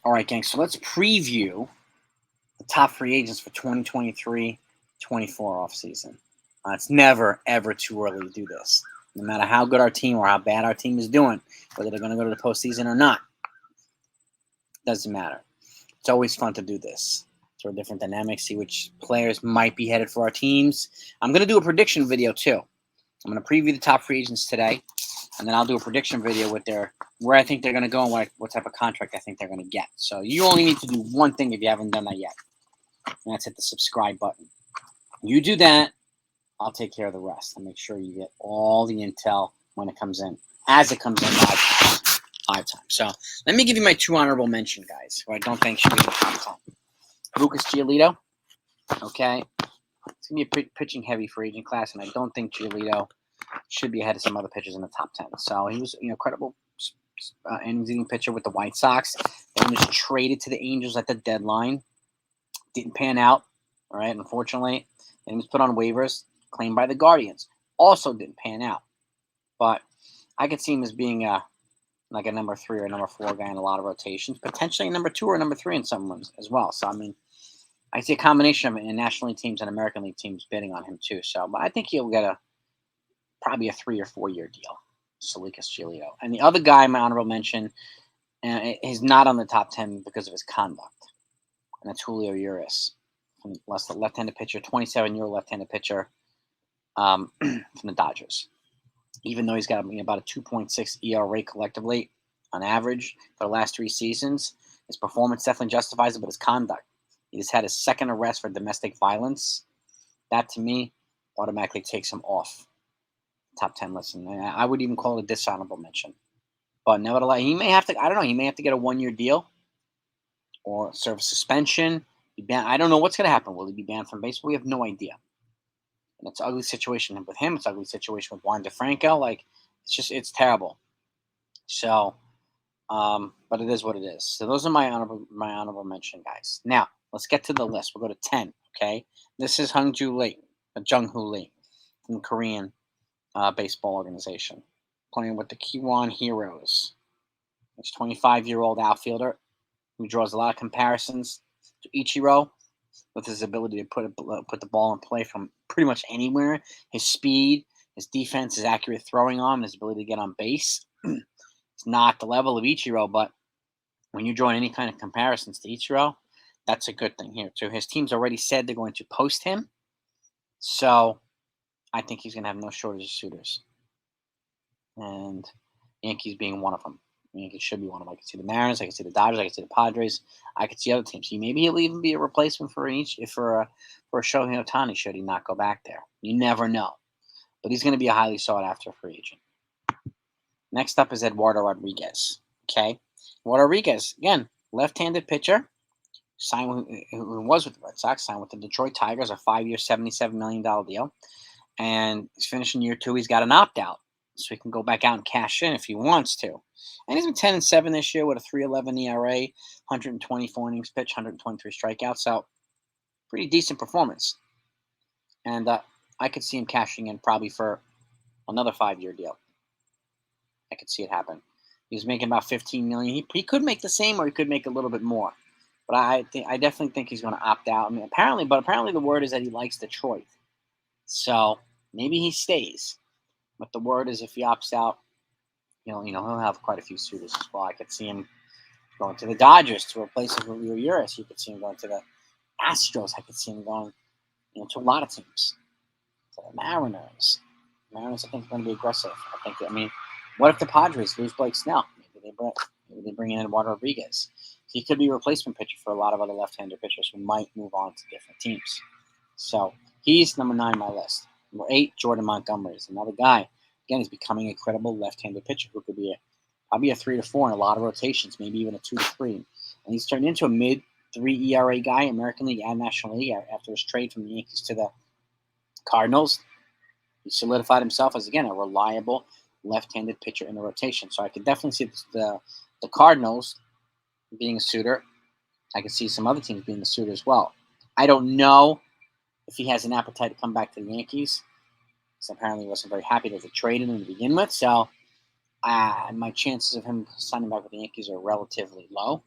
All right, gang, so let's preview the top free agents for 2023-24 offseason. It's never, ever too early to do this. No matter how good our team or how bad our team is doing, whether they're going to go to the postseason or not, doesn't matter. It's always fun to do this. Sort of different dynamics, see which players might be headed for our teams. I'm going to do a prediction video, too. I'm going to preview the top free agents today, and then I'll do a prediction video with where I think they're going to go and what type of contract I think they're going to get. So you only need to do one thing if you haven't done that yet, and that's hit the subscribe button. You do that, I'll take care of the rest and make sure you get all the intel when it comes in, as it comes in live time. So let me give you my two honorable mention guys, who I don't think should be in the top 10. Lucas Giolito, okay? It's going to be a pitching heavy free agent class, and I don't think Giolito should be ahead of some other pitchers in the top 10. So he was, credible innings-eating pitcher with the White Sox. Then was traded to the Angels at the deadline. Didn't pan out, all right, unfortunately. Then he was put on waivers, claimed by the Guardians. Also didn't pan out. But I could see him as being like a number 3 or number 4 guy in a lot of rotations. Potentially a number 2 or number 3 in some ones as well. So, I mean, I see a combination of National League teams and American League teams bidding on him too. So, but I think he'll get probably a 3 or 4 year deal. So Lucas Giolito. And the other guy, my honorable mention, is not on the top 10 because of his conduct. And that's Julio Urias, from the left-handed pitcher, 27-year-old left-handed pitcher from the Dodgers. Even though he's got about a 2.6 ERA collectively on average for the last 3 seasons, his performance definitely justifies it, but his conduct. He just had his second arrest for domestic violence. That, to me, automatically takes him off top 10 list. And I would even call it a dishonorable mention. But nevertheless, he may have to, I don't know, he may have to get a 1-year deal or serve a suspension. I don't know what's going to happen. Will he be banned from baseball? We have no idea. And it's an ugly situation with him. It's an ugly situation with Juan DeFranco. Like, it's terrible. So, but it is what it is. So those are my honorable mention, guys. Now, let's get to the list. We'll go to 10, okay? This is Jung-hoo Lee from the Korean baseball organization, playing with the Kiwon Heroes. He's a 25-year-old outfielder who draws a lot of comparisons to Ichiro with his ability to put the ball in play from pretty much anywhere. His speed, his defense, his accurate throwing arm, his ability to get on base. It's not the level of Ichiro, but when you draw any kind of comparisons to Ichiro, that's a good thing here too. His team's already said they're going to post him, so I think he's going to have no shortage of suitors. And Yankees being one of them. Yankees should be one of them. I can see the Mariners, I can see the Dodgers, I can see the Padres, I can see other teams. Maybe he'll even be a replacement for Shohei Ohtani should he not go back there. You never know. But he's going to be a highly sought after free agent. Next up is Eduardo Rodriguez. Okay, Eduardo Rodriguez, again, left-handed pitcher, who was with the Red Sox, signed with the Detroit Tigers, a 5-year, $77 million deal. And he's finishing year 2. He's got an opt-out, so he can go back out and cash in if he wants to. And he's been 10-7 this year with a 3.11 ERA, 124 innings pitched, 123 strikeouts. So pretty decent performance. And I could see him cashing in probably for another 5-year deal. I could see it happen. He was making about $15 million. He could make the same, or he could make a little bit more. But I definitely think he's going to opt out. I mean, apparently the word is that he likes Detroit. So maybe he stays. But the word is if he opts out, he'll have quite a few suitors as well. I could see him going to the Dodgers to replace Julio Urias. You could see him going to the Astros. I could see him going, to a lot of teams. To the Mariners. Mariners, I think, are going to be aggressive. What if the Padres lose Blake Snell? Maybe they bring in Eduardo Rodriguez. He could be a replacement pitcher for a lot of other left-handed pitchers who might move on to different teams. So he's number 9 on my list. Number 8, Jordan Montgomery is another guy. Again, he's becoming a credible left-handed pitcher who could be probably a 3 to 4 in a lot of rotations, maybe even a 2 to 3. And he's turned into a mid-3 ERA guy, American League and National League, after his trade from the Yankees to the Cardinals. He solidified himself as, again, a reliable left-handed pitcher in the rotation. So I could definitely see the Cardinals being a suitor. I could see some other teams being a suitor as well. I don't know if he has an appetite to come back to the Yankees. Because apparently he wasn't very happy that they traded him to begin with. So my chances of him signing back with the Yankees are relatively low.